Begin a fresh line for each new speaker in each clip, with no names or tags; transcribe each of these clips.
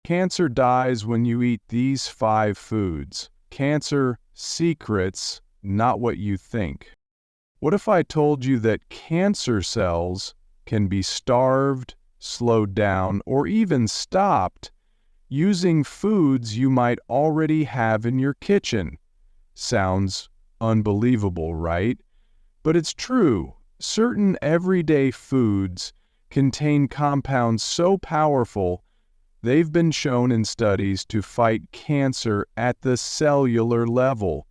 Cancer dies when you eat these 5 foods. Cancer secrets, not what you think. What if I told you that cancer cells can be starved, slowed down, or even stopped using foods you might already have in your kitchen? Sounds unbelievable, right? But it's true. Certain everyday foods contain compounds so powerful they've been shown in studies to fight cancer at the cellular level.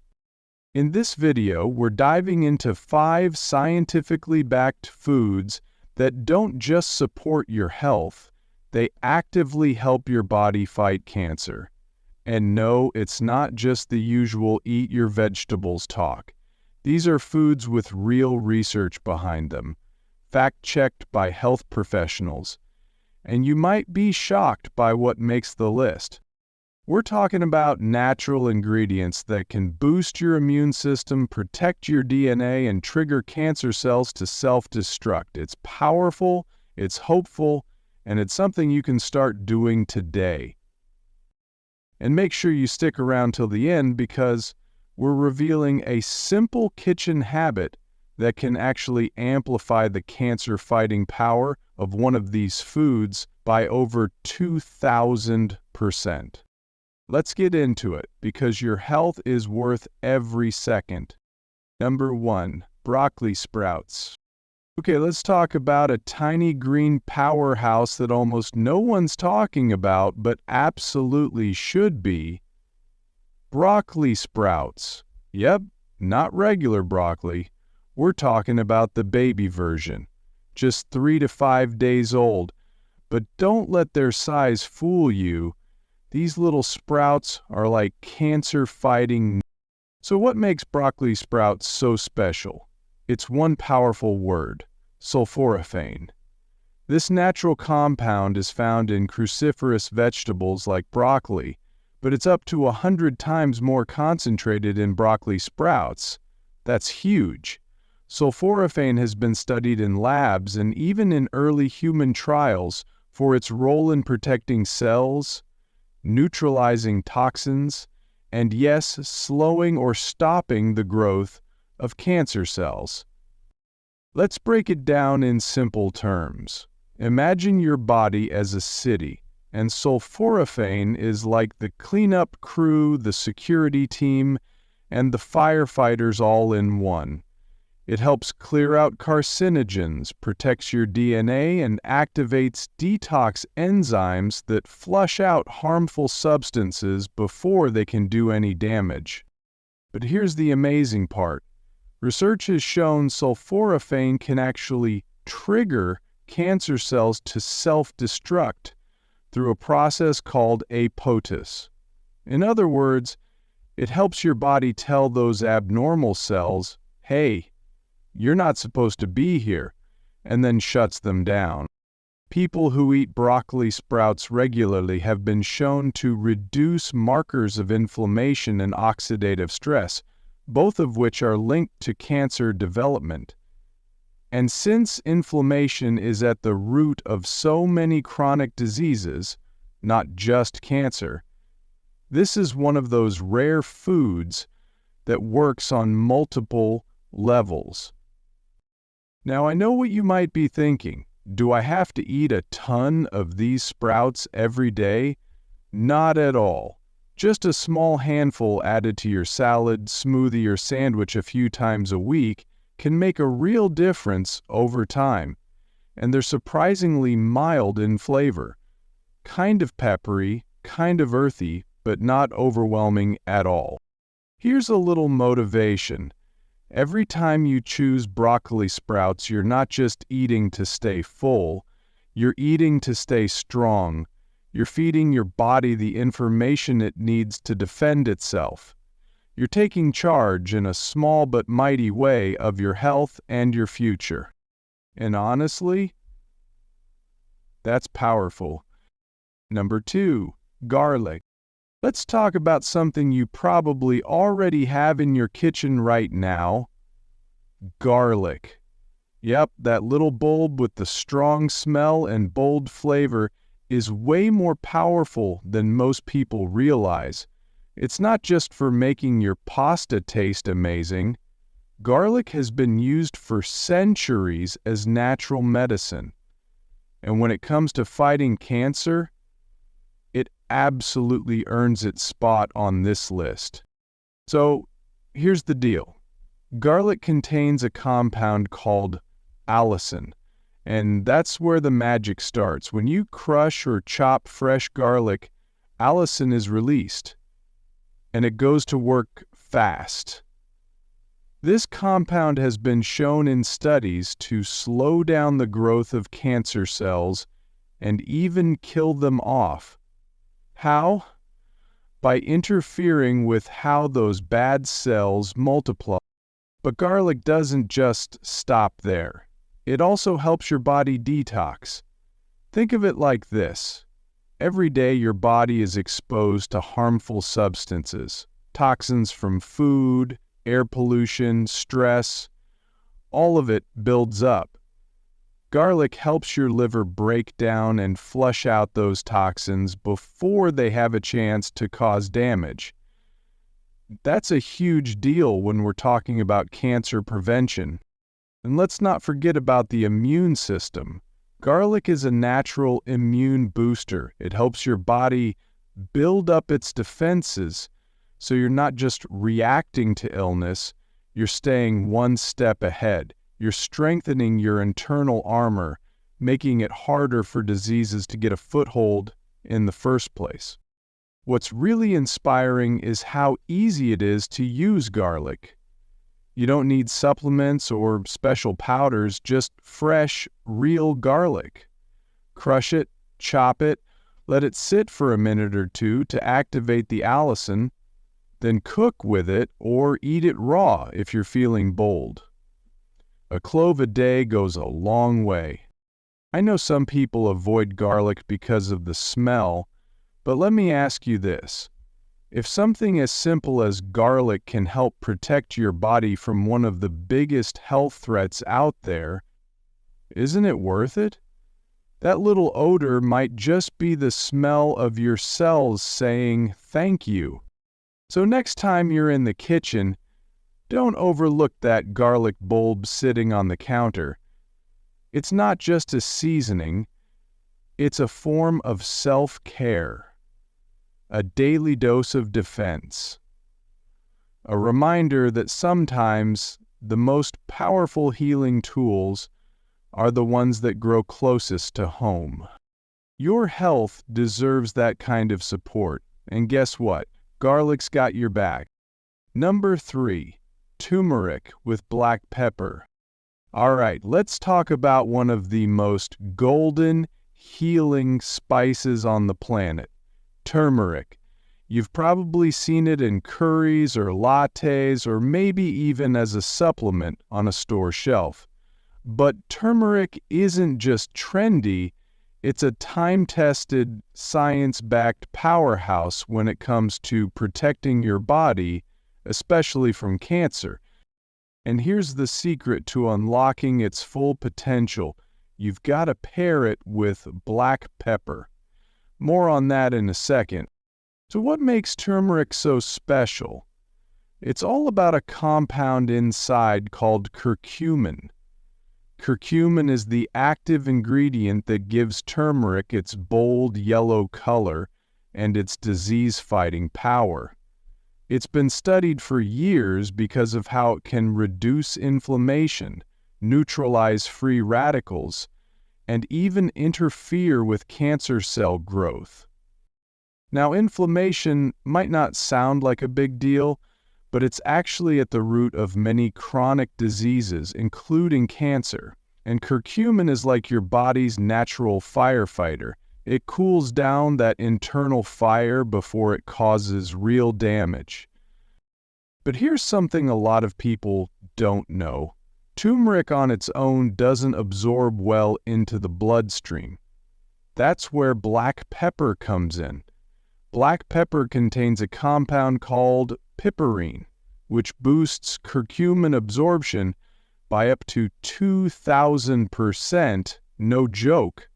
In this video, we're diving into 5 scientifically backed foods that don't just support your health, they actively help your body fight cancer. And no, it's not just the usual eat your vegetables talk. These are foods with real research behind them, fact-checked by health professionals. And you might be shocked by what makes the list. We're talking about natural ingredients that can boost your immune system, protect your DNA, and trigger cancer cells to self-destruct. It's powerful, it's hopeful, and it's something you can start doing today. And make sure you stick around till the end because we're revealing a simple kitchen habit that can actually amplify the cancer-fighting power of one of these foods by over 2,000%. Let's get into it because your health is worth every second. Number 1, broccoli sprouts. Okay, let's talk about a tiny green powerhouse that almost no one's talking about but absolutely should be. Broccoli sprouts. Yep, not regular broccoli. We're talking about the baby version, just 3 to 5 days old. But don't let their size fool you. These little sprouts are like cancer-fighting. So what makes broccoli sprouts so special? It's one powerful word, sulforaphane. This natural compound is found in cruciferous vegetables like broccoli, but it's up to 100 times more concentrated in broccoli sprouts. That's huge. Sulforaphane has been studied in labs and even in early human trials for its role in protecting cells, neutralizing toxins, and yes, slowing or stopping the growth of cancer cells. Let's break it down in simple terms. Imagine your body as a city, and sulforaphane is like the cleanup crew, the security team, and the firefighters all in one. It helps clear out carcinogens, protects your DNA, and activates detox enzymes that flush out harmful substances before they can do any damage. But here's the amazing part. Research has shown sulforaphane can actually trigger cancer cells to self-destruct through a process called apoptosis. In other words, it helps your body tell those abnormal cells, hey, you're not supposed to be here, and then shuts them down. People who eat broccoli sprouts regularly have been shown to reduce markers of inflammation and oxidative stress, both of which are linked to cancer development. And since inflammation is at the root of so many chronic diseases, not just cancer, this is one of those rare foods that works on multiple levels. Now, I know what you might be thinking. Do I have to eat a ton of these sprouts every day? Not at all. Just a small handful added to your salad, smoothie, or sandwich a few times a week can make a real difference over time. And they're surprisingly mild in flavor. Kind of peppery, kind of earthy, but not overwhelming at all. Here's a little motivation. Every time you choose broccoli sprouts, you're not just eating to stay full, you're eating to stay strong. You're feeding your body the information it needs to defend itself. You're taking charge in a small but mighty way of your health and your future. And honestly, that's powerful. Number 2, garlic. Let's talk about something you probably already have in your kitchen right now. Garlic. Yep, that little bulb with the strong smell and bold flavor is way more powerful than most people realize. It's not just for making your pasta taste amazing. Garlic has been used for centuries as natural medicine. And when it comes to fighting cancer, it absolutely earns its spot on this list. So, here's the deal. Garlic contains a compound called allicin, and that's where the magic starts. When you crush or chop fresh garlic, allicin is released, and it goes to work fast. This compound has been shown in studies to slow down the growth of cancer cells and even kill them off. How? By interfering with how those bad cells multiply. But garlic doesn't just stop there. It also helps your body detox. Think of it like this. Every day your body is exposed to harmful substances, toxins from food, air pollution, stress. All of it builds up. Garlic helps your liver break down and flush out those toxins before they have a chance to cause damage. That's a huge deal when we're talking about cancer prevention. And let's not forget about the immune system. Garlic is a natural immune booster. It helps your body build up its defenses, so you're not just reacting to illness, you're staying one step ahead. You're strengthening your internal armor, making it harder for diseases to get a foothold in the first place. What's really inspiring is how easy it is to use garlic. You don't need supplements or special powders, just fresh, real garlic. Crush it, chop it, let it sit for a minute or two to activate the allicin, then cook with it or eat it raw if you're feeling bold. A clove a day goes a long way. I know some people avoid garlic because of the smell, but let me ask you this. If something as simple as garlic can help protect your body from one of the biggest health threats out there, isn't it worth it? That little odor might just be the smell of your cells saying thank you. So next time you're in the kitchen, don't overlook that garlic bulb sitting on the counter. It's not just a seasoning, it's a form of self-care, a daily dose of defense, a reminder that sometimes the most powerful healing tools are the ones that grow closest to home. Your health deserves that kind of support, and guess what? Garlic's got your back. Number 3. Turmeric with black pepper. All right, let's talk about one of the most golden, healing spices on the planet, turmeric. You've probably seen it in curries or lattes or maybe even as a supplement on a store shelf. But turmeric isn't just trendy, it's a time-tested, science-backed powerhouse when it comes to protecting your body, especially from cancer. And here's the secret to unlocking its full potential. You've got to pair it with black pepper. More on that in a second. So what makes turmeric so special? It's all about a compound inside called curcumin. Curcumin is the active ingredient that gives turmeric its bold yellow color and its disease-fighting power. It's been studied for years because of how it can reduce inflammation, neutralize free radicals, and even interfere with cancer cell growth. Now, inflammation might not sound like a big deal, but it's actually at the root of many chronic diseases, including cancer. And curcumin is like your body's natural firefighter. It cools down that internal fire before it causes real damage. But here's something a lot of people don't know. Turmeric on its own doesn't absorb well into the bloodstream. That's where black pepper comes in. Black pepper contains a compound called piperine, which boosts curcumin absorption by up to 2,000%, no joke.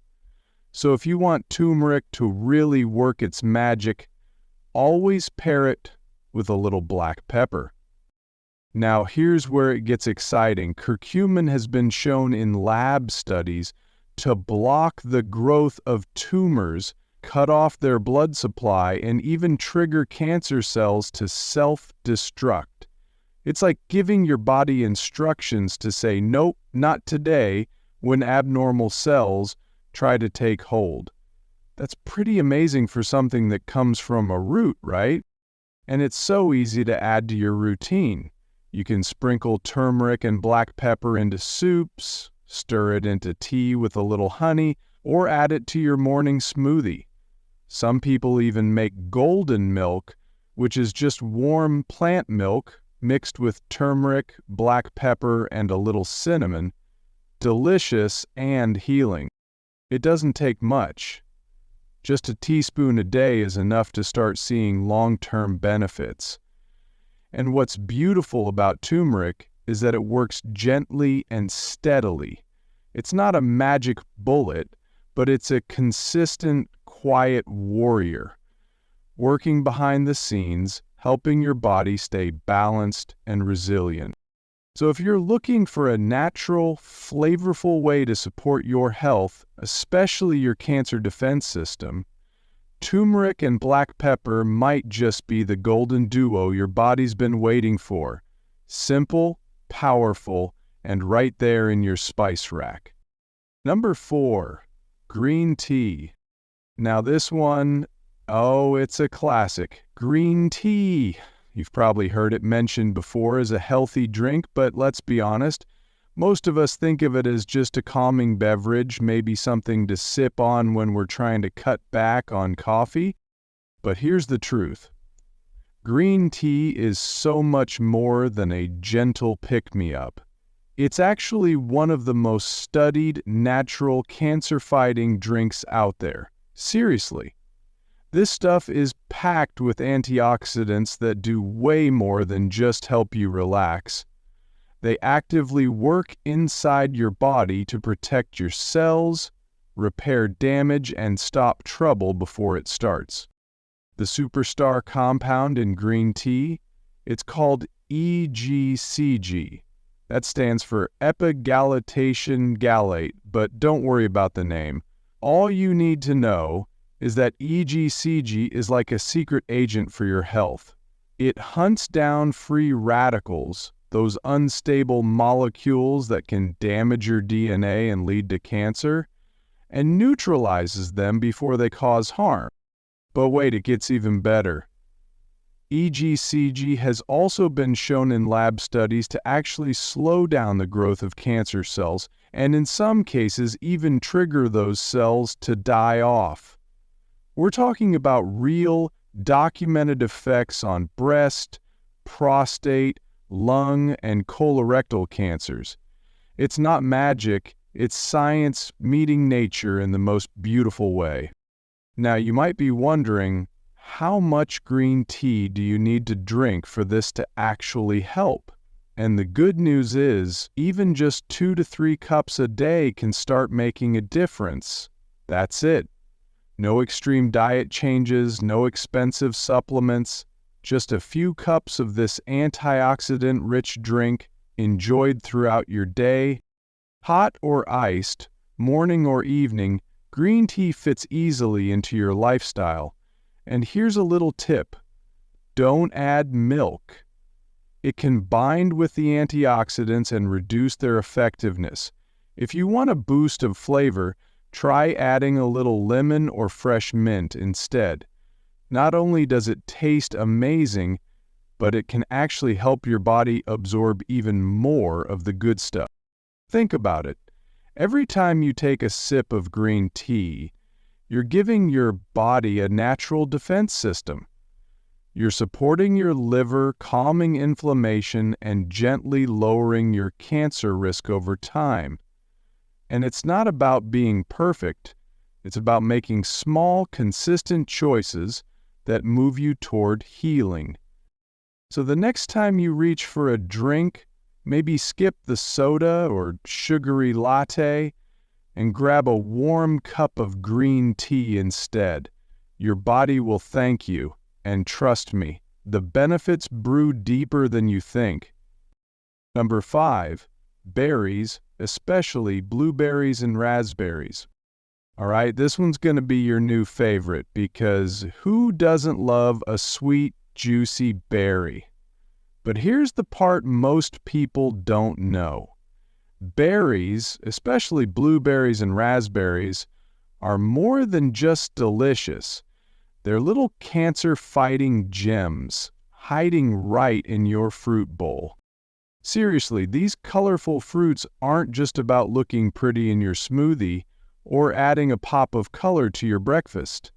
So if you want turmeric to really work its magic, always pair it with a little black pepper. Now here's where it gets exciting. Curcumin has been shown in lab studies to block the growth of tumors, cut off their blood supply, and even trigger cancer cells to self-destruct. It's like giving your body instructions to say, nope, not today, when abnormal cells try to take hold. That's pretty amazing for something that comes from a root, right? And it's so easy to add to your routine. You can sprinkle turmeric and black pepper into soups, stir it into tea with a little honey, or add it to your morning smoothie. Some people even make golden milk, which is just warm plant milk mixed with turmeric, black pepper, and a little cinnamon. Delicious and healing. It doesn't take much. Just a teaspoon a day is enough to start seeing long-term benefits. And what's beautiful about turmeric is that it works gently and steadily. It's not a magic bullet, but it's a consistent, quiet warrior, working behind the scenes, helping your body stay balanced and resilient. So if you're looking for a natural, flavorful way to support your health, especially your cancer defense system, turmeric and black pepper might just be the golden duo your body's been waiting for. Simple, powerful, and right there in your spice rack. Number 4, green tea. Now this one, oh, it's a classic. Green tea. You've probably heard it mentioned before as a healthy drink, but let's be honest, most of us think of it as just a calming beverage, maybe something to sip on when we're trying to cut back on coffee. But here's the truth. Green tea is so much more than a gentle pick-me-up. It's actually one of the most studied natural cancer-fighting drinks out there. Seriously. This stuff is packed with antioxidants that do way more than just help you relax. They actively work inside your body to protect your cells, repair damage, and stop trouble before it starts. The superstar compound in green tea, it's called EGCG. That stands for epigallation gallate, but don't worry about the name. All you need to know is that EGCG is like a secret agent for your health. It hunts down free radicals, those unstable molecules that can damage your DNA and lead to cancer, and neutralizes them before they cause harm. But wait, it gets even better. EGCG has also been shown in lab studies to actually slow down the growth of cancer cells, and in some cases even trigger those cells to die off. We're talking about real, documented effects on breast, prostate, lung, and colorectal cancers. It's not magic, it's science meeting nature in the most beautiful way. Now, you might be wondering, how much green tea do you need to drink for this to actually help? And the good news is, even just 2 to 3 cups a day can start making a difference. That's it. No extreme diet changes, no expensive supplements, just a few cups of this antioxidant-rich drink enjoyed throughout your day. Hot or iced, morning or evening, green tea fits easily into your lifestyle. And here's a little tip. Don't add milk. It can bind with the antioxidants and reduce their effectiveness. If you want a boost of flavor, try adding a little lemon or fresh mint instead. Not only does it taste amazing, but it can actually help your body absorb even more of the good stuff. Think about it. Every time you take a sip of green tea, you're giving your body a natural defense system. You're supporting your liver, calming inflammation, and gently lowering your cancer risk over time. And it's not about being perfect. It's about making small, consistent choices that move you toward healing. So the next time you reach for a drink, maybe skip the soda or sugary latte and grab a warm cup of green tea instead. Your body will thank you, and trust me, the benefits brew deeper than you think. Number 5, berries, especially blueberries and raspberries. All right, this one's going to be your new favorite because who doesn't love a sweet, juicy berry? But here's the part most people don't know. Berries, especially blueberries and raspberries, are more than just delicious. They're little cancer-fighting gems hiding right in your fruit bowl. Seriously, these colorful fruits aren't just about looking pretty in your smoothie or adding a pop of color to your breakfast.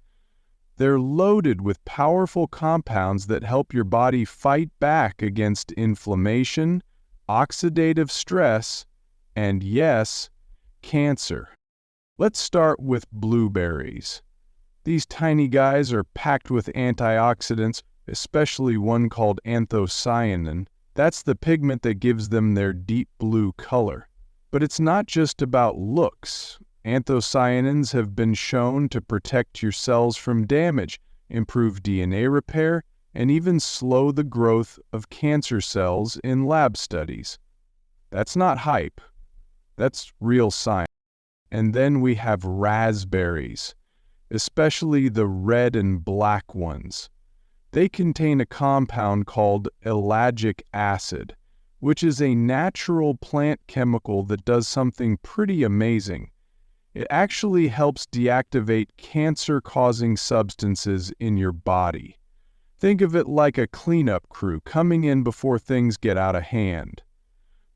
They're loaded with powerful compounds that help your body fight back against inflammation, oxidative stress, and yes, cancer. Let's start with blueberries. These tiny guys are packed with antioxidants, especially one called anthocyanin. That's the pigment that gives them their deep blue color. But it's not just about looks. Anthocyanins have been shown to protect your cells from damage, improve DNA repair, and even slow the growth of cancer cells in lab studies. That's not hype. That's real science. And then we have raspberries, especially the red and black ones. They contain a compound called ellagic acid, which is a natural plant chemical that does something pretty amazing. It actually helps deactivate cancer-causing substances in your body. Think of it like a cleanup crew coming in before things get out of hand.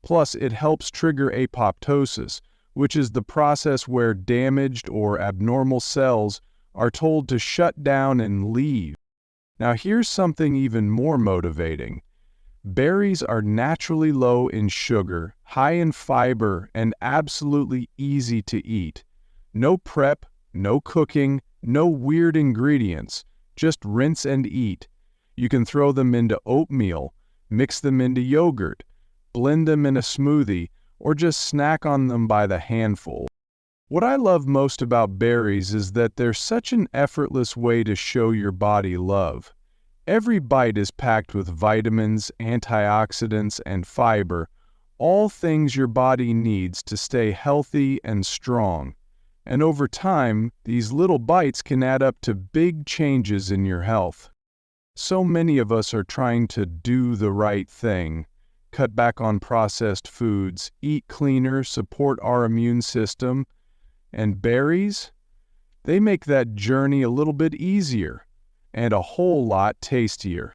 Plus, it helps trigger apoptosis, which is the process where damaged or abnormal cells are told to shut down and leave. Now here's something even more motivating. Berries are naturally low in sugar, high in fiber, and absolutely easy to eat. No prep, no cooking, no weird ingredients, just rinse and eat. You can throw them into oatmeal, mix them into yogurt, blend them in a smoothie, or just snack on them by the handful. What I love most about berries is that they're such an effortless way to show your body love. Every bite is packed with vitamins, antioxidants, and fiber, all things your body needs to stay healthy and strong. And over time, these little bites can add up to big changes in your health. So many of us are trying to do the right thing, cut back on processed foods, eat cleaner, support our immune system, and berries, they make that journey a little bit easier and a whole lot tastier.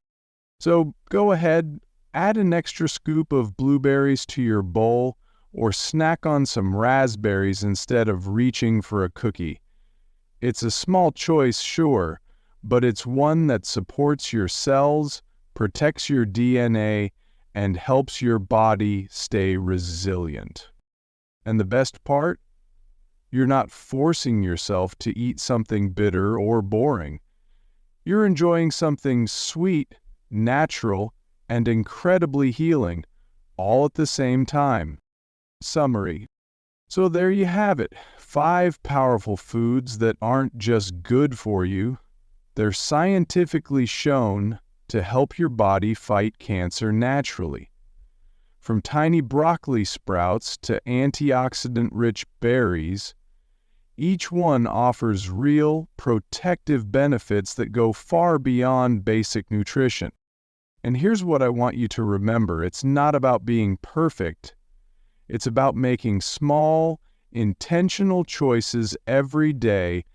So go ahead, add an extra scoop of blueberries to your bowl or snack on some raspberries instead of reaching for a cookie. It's a small choice, sure, but it's one that supports your cells, protects your DNA, and helps your body stay resilient. And the best part? You're not forcing yourself to eat something bitter or boring. You're enjoying something sweet, natural, and incredibly healing, all at the same time. Summary. So there you have it, 5 powerful foods that aren't just good for you. They're scientifically shown to help your body fight cancer naturally. From tiny broccoli sprouts to antioxidant-rich berries, each one offers real, protective benefits that go far beyond basic nutrition. And here's what I want you to remember. It's not about being perfect. It's about making small, intentional choices every day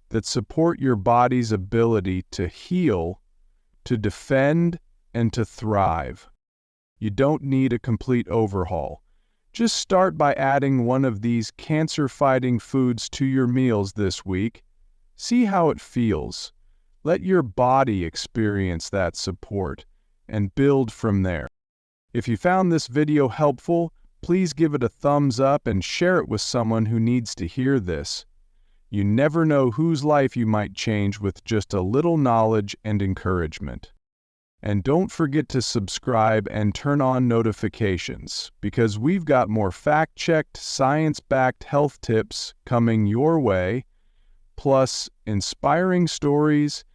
that support your body's ability to heal, to defend, and to thrive. You don't need a complete overhaul. Just start by adding one of these cancer-fighting foods to your meals this week. See how it feels. Let your body experience that support and build from there. If you found this video helpful, please give it a thumbs up and share it with someone who needs to hear this. You never know whose life you might change with just a little knowledge and encouragement. And don't forget to subscribe and turn on notifications because we've got more fact-checked, science-backed health tips coming your way, plus inspiring stories,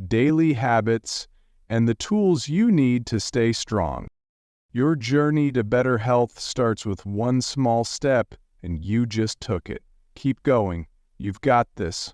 daily habits, and the tools you need to stay strong. Your journey to better health starts with one small step, and you just took it. Keep going. You've got this.